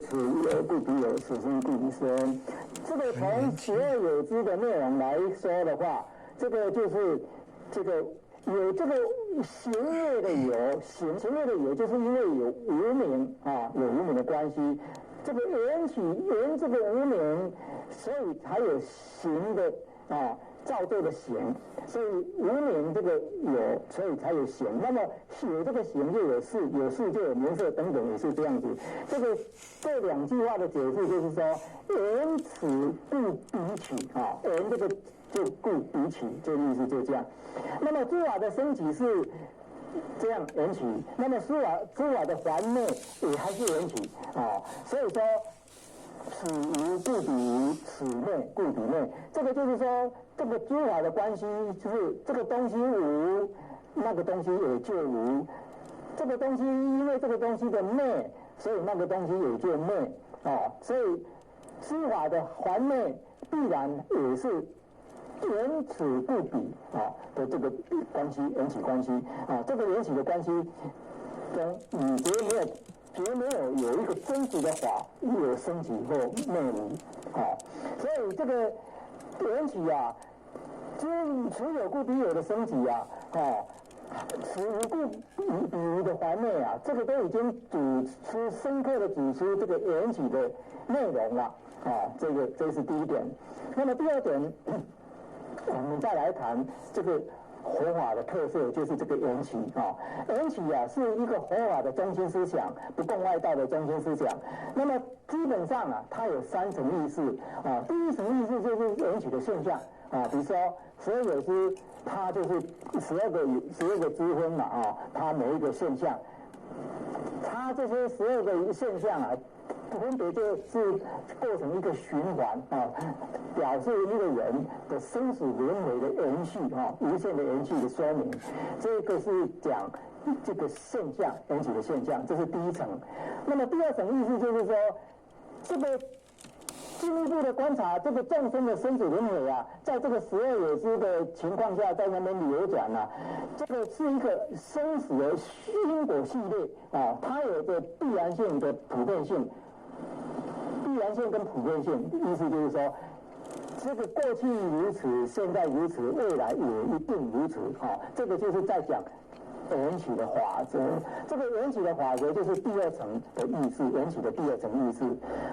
此有故彼有，此生故彼生。这个从十二有之的内容来说的话，这个就是这个有这个行业的有，行业的有，就是因为有无名啊，有无名的关系。这个缘起缘这个无名，所以才有行的啊。造作的行，所以无名这个有，所以才有行。那么有这个行就有事，有事就有名色等等，也是这样子。这两句话的解释就是说，缘此故彼起啊，缘这个就故彼起，这个意思就这样。那么诸法的升起是这样缘起，那么诸法的还灭也还是缘起啊，所以说。此无故彼无，此灭故彼灭。这个就是说，这个诸法的关系就是这个东西无，那个东西也就无。这个东西因为这个东西的灭，所以那个东西也就灭啊。所以诸法的还灭必然也是缘此故彼啊的这个关系，缘起关系啊。这个缘起的关系中，你绝没有一个真实的法有升起或灭无啊，所以这个缘起啊，此有故彼有的升起啊，此无故彼无的还灭啊，这个都已经深刻的指出这个缘起的内容了啊，这是第一点。那么第二点，我们再来谈这个。佛法的特色就是这个缘起啊，缘起啊是一个佛法的中心思想，不共外道的中心思想。那么基本上啊，它有三层意识啊。第一层意识就是缘起的现象啊，比如说十二有支，它就是十二个支分嘛啊，它每一个现象，它这些12个现象啊。分别就是构成一个循环啊，表示一个人的生死轮回的延续啊，无限的延续的说明。这个是讲这个现象缘起的现象，这是第一层。那么第二层意思就是说，这个进一步的观察这个众生的生死轮回啊，在这个12有支的情况下，在那边流转啊，这个是一个生死的因果系列啊，它有着必然性的普遍性。必然性跟普遍性，意思就是说，这个过去如此，现在如此，未来也一定如此啊。这个就是在讲缘起的法则。这个缘起的法则就是第二层的意识，缘起的第二层意识。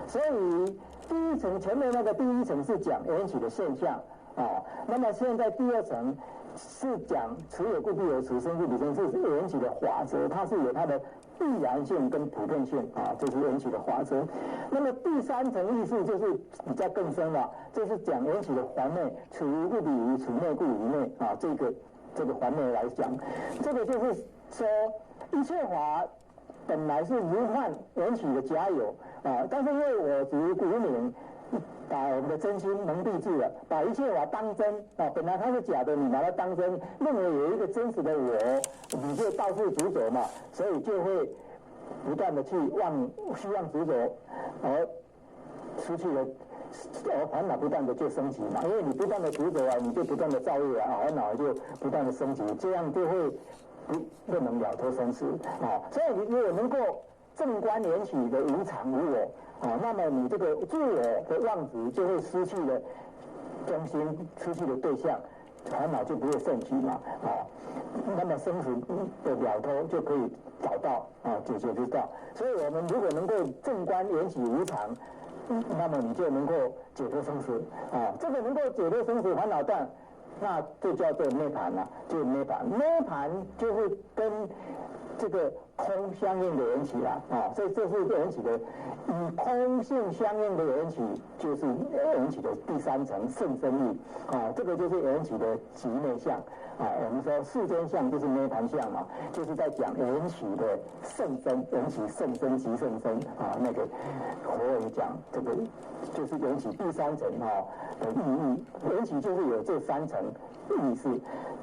所以第一层前面那个第一层是讲缘起的现象啊，那么现在第二层是讲此有故必有，此生故彼生，这是缘起的法则，它是有它的。必然性跟普遍性啊，这是缘起的法则。那么第三层意思就是比较更深了，就是讲缘起的还灭，此无故彼无，此灭故彼灭啊。这个还灭来讲，这个就是说一切法本来是无患缘起的假有啊，但是因为我执无明，把我们的真心蒙蔽住了，把一切法当真啊，本来它是假的，你把它当真，认为有一个真实的我，你就到处执着嘛，所以就会不断的去希望执着，而失去了，而烦恼不断的就升级嘛，因为你不断的执着啊，你就不断的造业啊，烦恼就不断的升级，这样就会不能了脱生死啊，所以你如果能够正观缘起的无常无我。啊，那么你这个自我的妄执就会失去了中心，失去了对象，烦恼就不会升起嘛，啊，那么生死的了脱就可以找到啊，解决得到。所以我们如果能够正观缘起无常，那么你就能够解脱生死啊，这个能够解脱生死烦恼断，那就叫做涅槃了，就是涅槃。涅槃就是跟这个空相应的缘起啦，啊，所以这是缘起的与空性相应的缘起，就是缘起的第三层甚深义啊，这个就是缘起的极内相啊。我们说世间相就是涅槃相嘛，就是在讲缘起的甚深，缘起甚深极甚深啊。那个佛也讲这个就是缘起第三层啊的意义，缘起就是有这三层意思。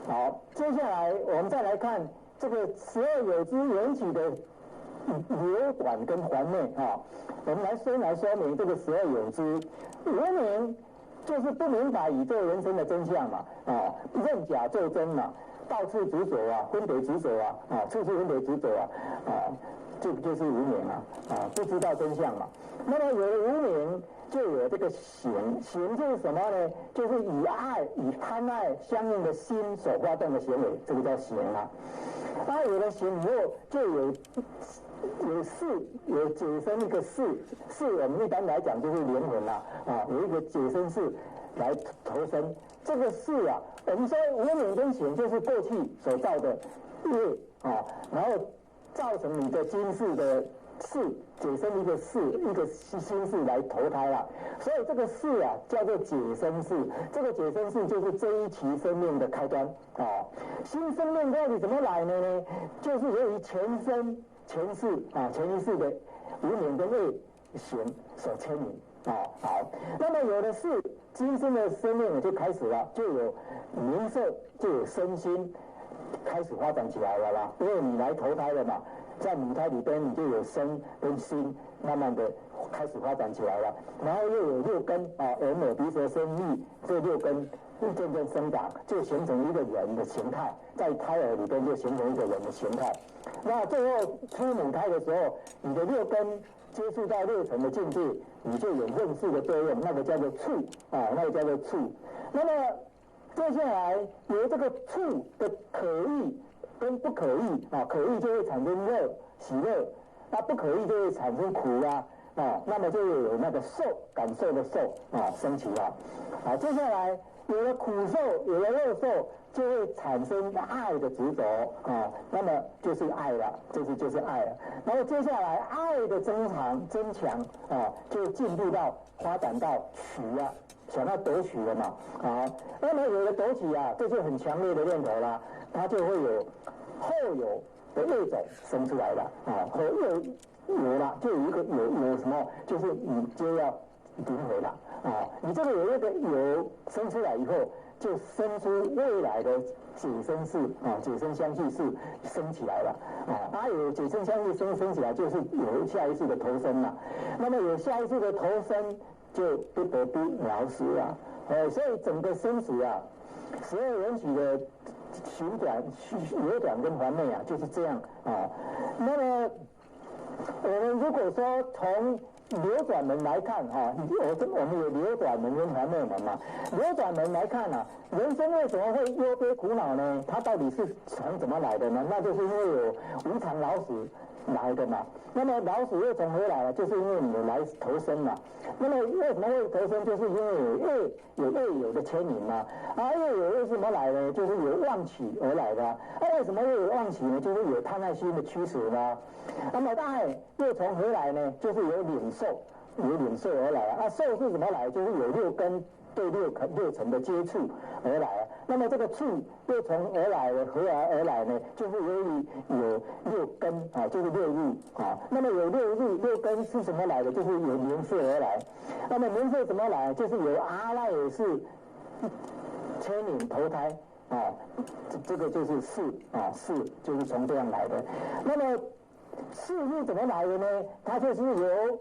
好，接下来我们再来看。这个12有支缘起的流转跟还灭啊，我们先来说明这个12有支。无明就是不明白宇宙人生的真相嘛，啊，认假作真嘛，到处执着啊，分别执着啊，处处分别执着啊，这个就是无明啊，不知道真相嘛。那么有了无明，就有这个行，行就是什么呢？就是以爱、以贪爱相应的心所发动的行为，这个叫行啊。那有了行以后，就有事，有解生一个事，我们一般来讲就是灵魂啦，有一个解生事来投生。这个事啊，我们说无明跟行就是过去所造的业然后造成你的今世的事，解生一个事，一个心事来投胎了。所以这个事啊叫做解生事，这个解生事就是这一期生命的开端新生命到底怎么来呢？就是由于前一世的无明跟业行所牵引好，那么有的是今生的生命就开始了，就有名色，就有身心开始发展起来了啦。因为你来投胎了嘛，在母胎里边你就有身跟心慢慢的开始发展起来了，然后又有六根眼耳鼻舌身意这六根渐渐生长，就形成一个人的形态，在胎儿里边就形成一个人的形态。那最后出母胎的时候，你的六根接触到六尘的境界，你就有认识的作用，那个叫做触那个叫做触。那么接下来由这个触的可意跟不可意可意就会产生乐喜乐，那不可意就会产生苦那么就有那个受感受的受升起了接下来有了苦受，有了乐受，就会产生爱的执着那么就是爱了，就是爱了。然后接下来爱的增强就进步到发展到取想要夺取了嘛那么有了夺取这就很强烈的念头啦，它就会有后有的业种生出来了和有了，就有一个有什么，就是你就要轮回了你这个有一个有生出来以后，就生出未来的解生事解生相续事生起来了有解生相续生起来，就是有下一世的投生了。那么有下一世的投生，就不得不了死所以整个生死12缘起的旋转、流转跟环内就是这样那么我们如果说从流转门来看我们有流转门跟环内门嘛。流转门来看人生为什么会忧悲苦恼呢？它到底是从怎么来的呢？那就是因为有无常老死来的嘛。那么老死又从何来了？就是因为你来投生嘛。那么为什么会投生？就是因为有业有的牵引嘛。业有为什么来呢？就是有妄取而来的为什么会有妄取呢？就是有贪爱心的驱使嘛。那么爱又从何来呢？就是有领受而来受是怎么来？就是有六根对六尘的接触而来那么这个触又从何而来呢？就是由于有六根就是六入那么有六根是什么来的？就是有名色而来。那么名色怎么来？就是有阿赖耶识牵引投胎这个就是识识就是从这样来的。那么识是怎么来的呢？它就是由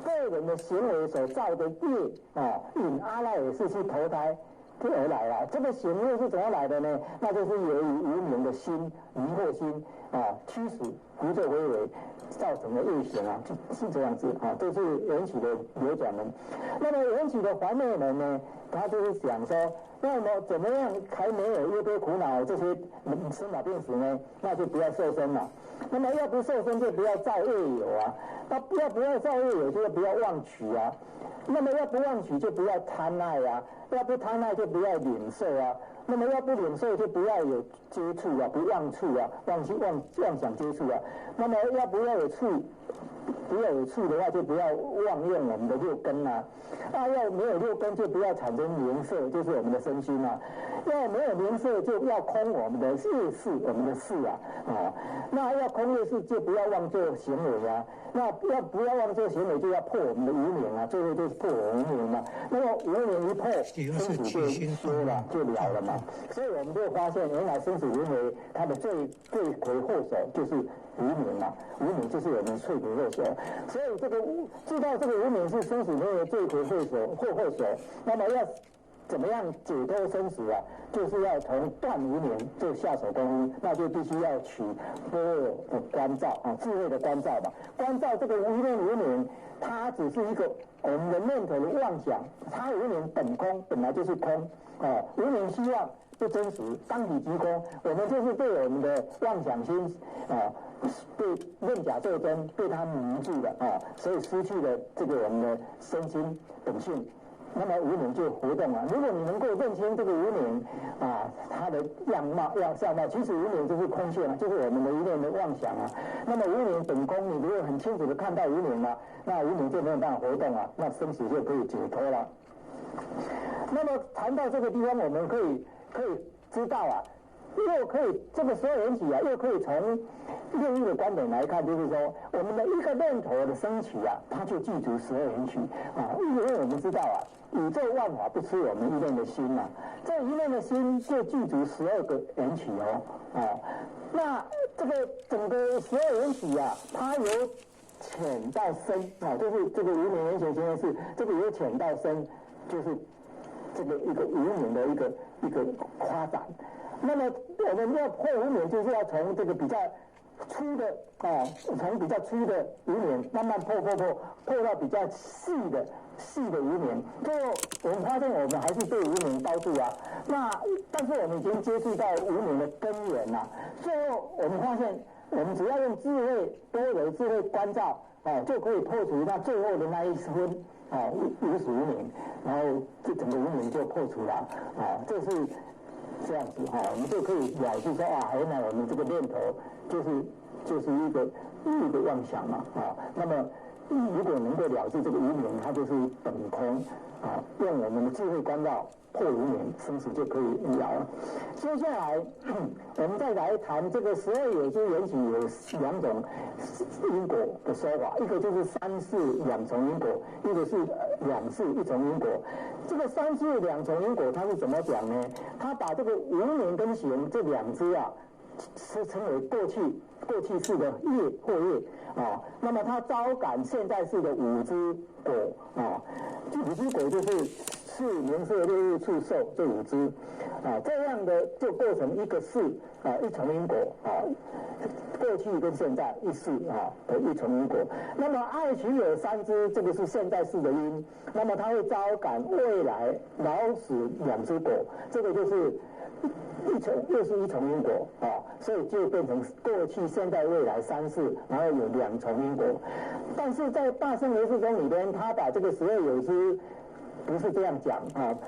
个人的行为所造的业引阿赖耶识去投胎而来了。这个行业是怎么来的呢？那就是由于无明的心、迷惑心驱使胡作非为，造成的业行是这样子这是缘起的流转门。那么缘起的环内门呢？他就是想说，那么怎么样还没有忧悲苦恼这些生老病死呢？那就不要受生了。那么要不受生就不要造业有那要不要造业有就不要妄取那么要不妄取就不要贪爱要不贪爱就不要领受那么要不领受就不要有接触不妄触妄想接触那么要不要有触？不要有触的话，就不要妄用我们的六根要没有六根，就不要产生名色，就是我们的身心要没有名色，就要空我们的业识，我们的识那要空业识，就不要妄做行为那要不要妄做行为，就要破我们的无明最后就是破无明那么无明一破，生死就说了，就了了嘛。所以我们就发现，原来生死轮回它的罪魁祸首就是无明无明就是我们罪魁祸首。所以这个知道这个无明是生死轮回罪魁祸首，那么要怎么样解脱生死就是要从断无明做下手功夫，那就必须要取般若的关照智慧的关照关照这个无明，它只是一个我们的念头的妄想，它无名本空，本来就是空，无名希望不真实，当体即空。我们就是被我们的妄想心被认假作真，被它迷住了所以失去了这个我们的身心本性。那么无名就活动了。如果你能够认清这个无名它的相貌，其实无名就是空性就是我们的一念的妄想那么无名本空，你如果很清楚的看到无名那无名就没有办法活动那生死就可以解脱了。那么谈到这个地方，我们可以知道又可以这个12缘起又可以从另一个观点来看，就是说我们的一个念头的升起它就具足12缘起因为我们知道宇宙万法不出我们一念的心这一念的心就具足12个缘起那这个整个12缘起它由浅到深就是这个无明缘起现在是这个由浅到深，就是这个一个无明的一个发展。那么我们要破无明，就是要从这个比较粗的从比较粗的无明慢慢破到比较细的无明。最后我们发现我们还是被无明包住那但是我们已经接触到无明的根源最后我们发现，我们只要用智慧多柔智慧关照就可以破除那最后的那一分无始无明，然后这整个无明就破除了这是这样子我们就可以了解说原来我们这个念头就是一个妄想那么如果能够了解这个无明，它就是本空用我们的智慧关照破无明，生死就可以了。接下来我们再来谈这个12有支缘起有2种因果的说法，一个就是3世2重因果，一个是2世1重因果。这个3世2重因果它是怎么讲呢？它把这个无明跟行这2支是称为过去世的业或业那么它招感现在世的5支果5支果就是是名色六入触受这5支这样的就构成一个世1重因果过去跟现在一世的1重因果。那么爱取有3支，这个是现在世的因，那么它会招感未来老死2支果，这个就是又是1重因果所以就变成过去现在未来3世，然后有2重因果。但是在大乘唯识宗里边，他把这个12有支不是这样讲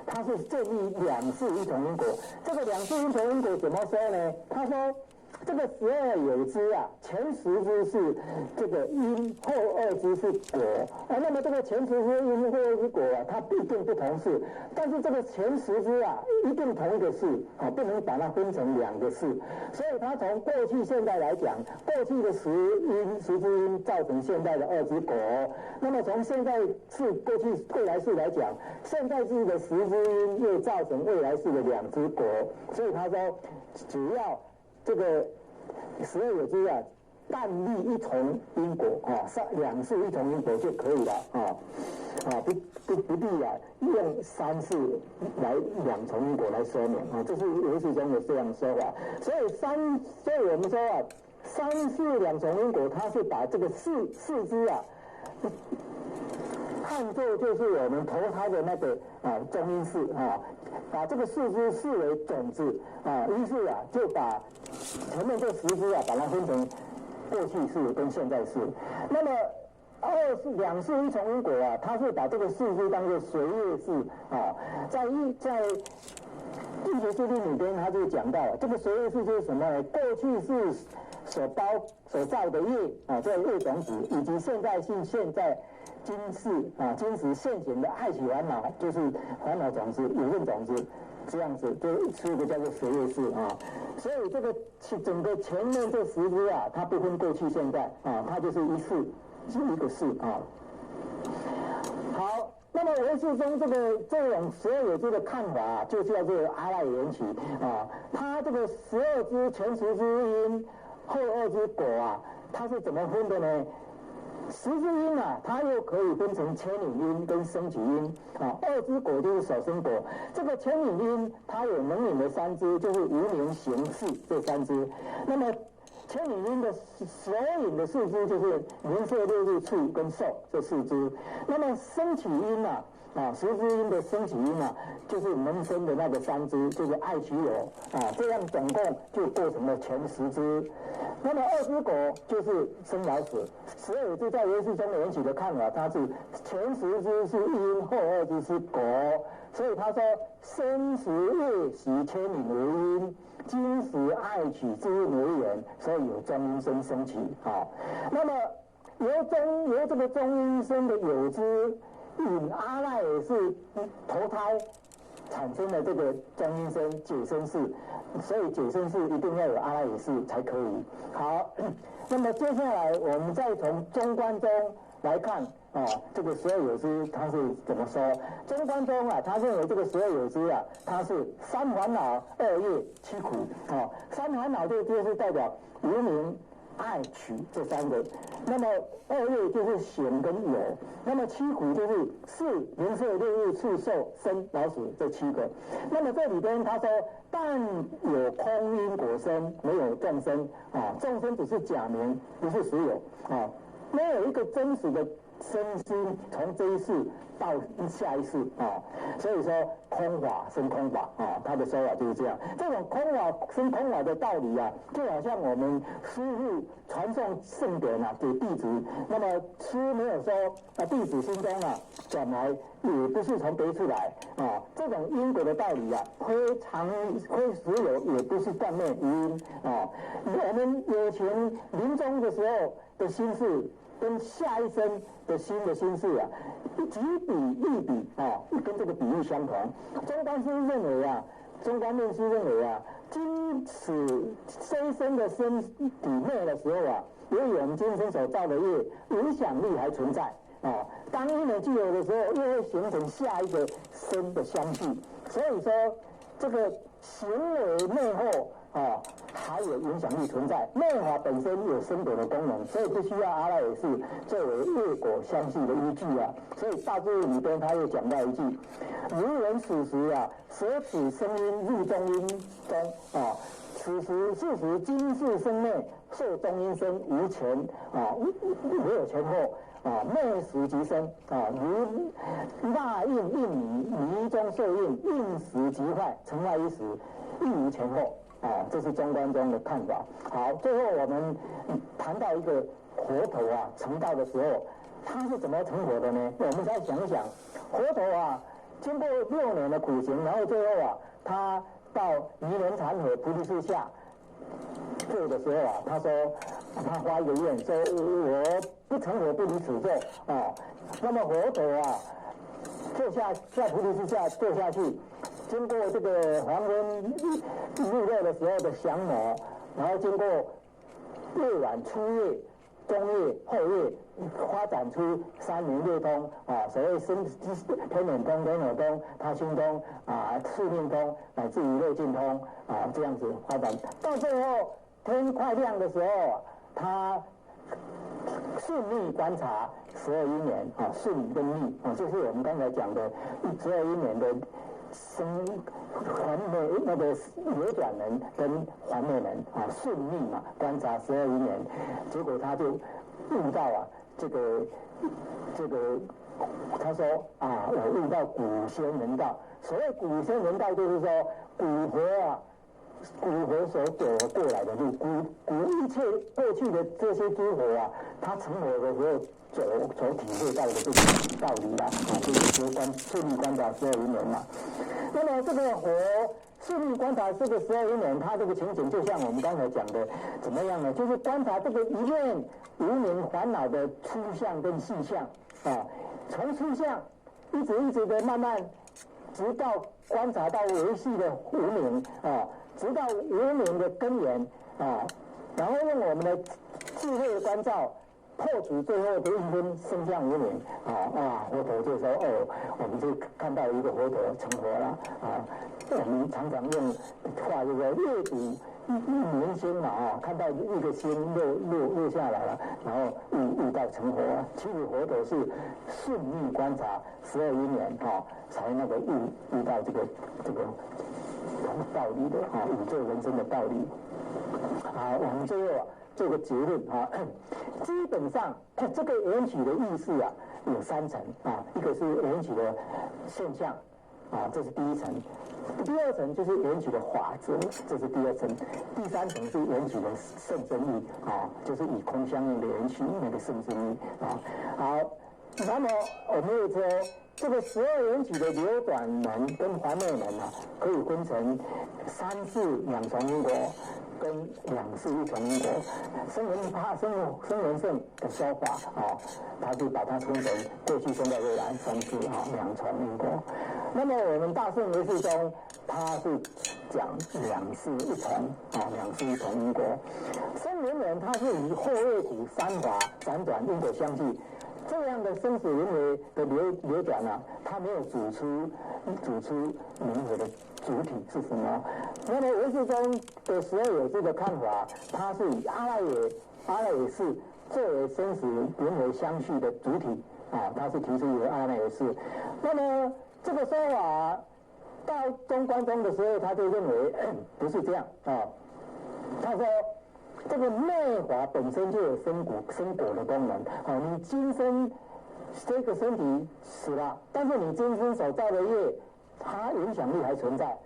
他是建立2世1重因果。这个2世1重因果怎么说呢？他说这个12有支前10支是这个因，后2支是果那么这个前10支因，后2支果它必定不同世，但是这个前10支一定同一个世不能把它分成2个世。所以它从过去现在来讲，过去的10支因造成现在的2支果，那么从现在世过去未来世来讲，现在世的10支因又造成未来世的2支果。所以他说只要这个12有支但立1重因果2世1重因果就可以了不必用3世来2重因果来说明这是唯识中有这样的说法。所以我们说3世2重因果，它是把这个四支看作就是我们投胎的那个中阴世把这个4支视为种子于是就把前面这10支把它分成过去世跟现在世。那么2世1重因果它是把这个4支当作随业世在易学释论里边，他就讲到这个随业世就是什么呢？过去世所造的业这个业种子，以及现在性现在今时现前的爱取烦恼，就是烦恼种子、有恨种子，这样子就是一个叫做随业世所以这个整个前面这10支它不分过去现在它就是一世是一个世好，那么唯识中这种12有支的看法就叫做阿赖缘起它这个12支前10支因，后2支果它是怎么分的呢？10支因它又可以分成牵引因跟升起因2支果就是首生果。这个牵引因它有能引的3支，就是无明行识这3支。那么千里音的首引的四支就是名色六入处跟受这四支，那么升起音十支音的升起音就是门生的那个3支，就是爱取有这样总共就构成了前10支。那么2支果就是生老死，十二有支在唯识中的缘起的看法，它是前10支是因，后2支是果，所以他说生时业习牵引为因，今时爱取之因为缘，所以有中阴身升起。那么由这个中阴身的有支引阿赖耶识投胎产生的这个中阴身解生识，所以解生识一定要有阿赖耶识才可以。好，那么接下来我们再从中观中来看这个12有支它是怎么说？中观中他认为这个12有支它是3烦恼、2业、7苦3烦恼就是代表无明、爱取这3个，那么2业就是显跟有，那么7苦就是识、名色、六入、处、受、生、老死这7个。那么这里边他说，但有空因果身，没有众生众生只是假名，不是实有没有一个真实的身心从这一世到下一世所以说空法生空法他的说法就是这样。这种空法生空法的道理就好像我们师父传送圣典给弟子，那么师没有说弟子心中转来也不是从别处来这种因果的道理非实有，也不是断灭因我们有钱临终的时候的心事跟下一生的心事几比一比跟这个比喻相同。中观师认为中观论师认为今此这一生的身体灭的时候由于我们今生所造的业影响力还存在当因缘具有的时候，又会形成下一个身的相续，所以说这个行为内后还有影响力存在。内法本身有生果的功能，所以不需要阿赖耶识作为业果相续的依据所以大智里边他又讲到一句：如人此时舍此声音入中阴中此时是时今世生灭受中阴身无前没有前后灭时即生如蜡印泥，泥中受印，印时即坏，成坏一时，亦无前后这是中观中的看法。好，最后我们谈到一个佛陀成道的时候，他是怎么成佛的呢？我们再想一想，佛陀经过6年的苦行，然后最后他到尼连禅河菩提树下坐的时候他说他发一个愿，说我不成佛不离此座那么佛陀坐下在菩提树下坐下去，经过这个黄昏入热的时候的降魔，然后经过夜晚初夜、中夜、后夜，发展出3明六通所谓天眼通、天耳通、他心通四命通，乃至于六尽通这样子发展。到最后天快亮的时候，他顺逆观察12因缘顺跟逆就是我们刚才讲的12因缘的还没那个流转人跟还没人顺逆观察12因缘，结果他就悟到这个他说我悟到古仙人道。所谓古仙人道，就是说古佛所走过来的路，古一切过去的这些诸佛他成佛的时候所体会到的这个道理就是顺利观察12因缘那么这个佛顺利观察这个12因缘，它这个情景就像我们刚才讲的怎么样呢？就是观察这个一念无明烦恼的粗相跟细相从粗相一直的慢慢，直到观察到维系的无明直到无明的根源然后用我们的智慧的关照破除最后的一分生相无明佛陀就说我们就看到一个佛陀成佛了我们常常用话就说阅读明心看到一个心落下来了，然后悟到成佛其实佛陀是顺逆观察12因缘才那个悟到这个道理的啊，宇宙人生的道理。好，我们最后做个结论啊，基本上这个缘起的意思啊有3层啊，一个是缘起的现象啊，这是第一层。第二层就是缘起的法则，这是第二层。第3层是缘起的甚深义啊，就是以空相应的缘起那个甚深义啊。好，那么我们又说这个12缘起的流转门跟环内门啊，可以分成3世2重因果跟2世1重因果。声闻圣的说法啊，他就把它分成过去、现在、未来3世啊2重因果。那么我们大圣唯识中，他是讲2世1重啊，2世1重因果。声闻人他是以后业苦三法辗转因果相继。这样的生死轮回的流转啊，它没有组出轮回的主体是什么？那么唯识中的12有这个看法，它是以阿赖耶识作为生死轮回相续的主体啊，它是提出有阿赖耶识。那么这个说法到中观中的时候，他就认为不是这样啊，他说。这个内法本身就有生果的功能，你今生这个身体死了，但是你今生所造的业，它影响力还存在。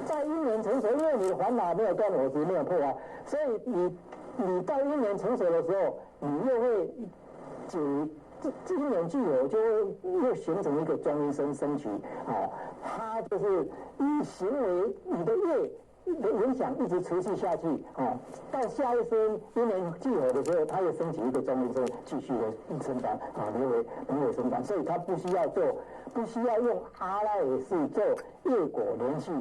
在因缘成熟，因为你的烦恼没有断，我执没有破啊，所以你到因缘成熟的时候，你又会因缘具有，就会又形成一个庄因生升起啊，它就是以行为你的业。的影响一直持续下去啊，到下一生因缘聚合的时候，它又升起一个庄因生，继续的生长啊，轮回生长，所以它不需要用阿赖耶识做业果联系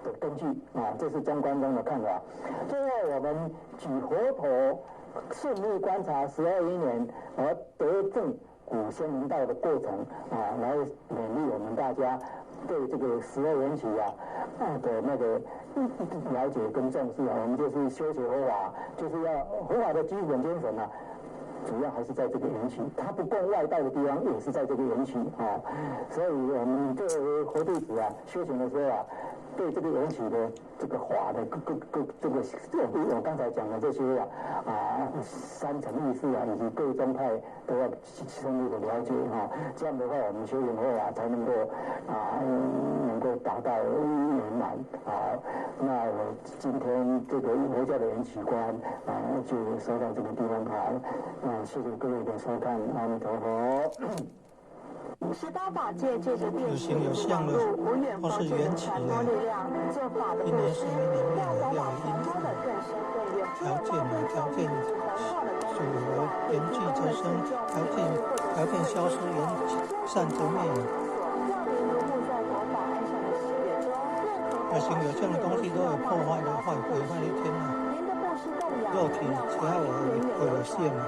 的根据啊，这是中观中的看法。最后我们举佛陀顺利观察12因缘而得证古仙灵道的过程啊，来勉励我们大家对这个12缘起的那个了解跟重视啊，我们就是修学佛法，就是要佛法的基本精神啊，主要还是在这个缘起，它不共外道的地方也是在这个缘起啊，所以我们作为佛弟子啊，修行的时候啊，对这个缘起的这个法的这个我刚才讲的这些3层意识啊，以及各宗派都要深入的了解啊，这样的话我们修行佛法才能够达到圆满啊。那我今天这个佛教的缘起观啊，就说到这个地方好，谢谢各位的收看，阿弥陀佛。18法界借着电视、网络、无远佛界的传播力量，做法的布施，让佛法传播的更深更远，条件属为缘起则生，条件消失，缘散则灭。有形有相的东西都有破坏的毁坏的一天啊！肉体只要有限啊，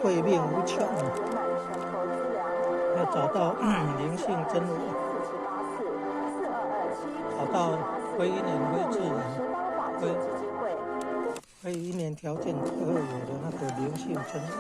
慧命无穷啊！要找到灵性真我，找到非因缘非自然，非因缘条件而有的那个灵性真我。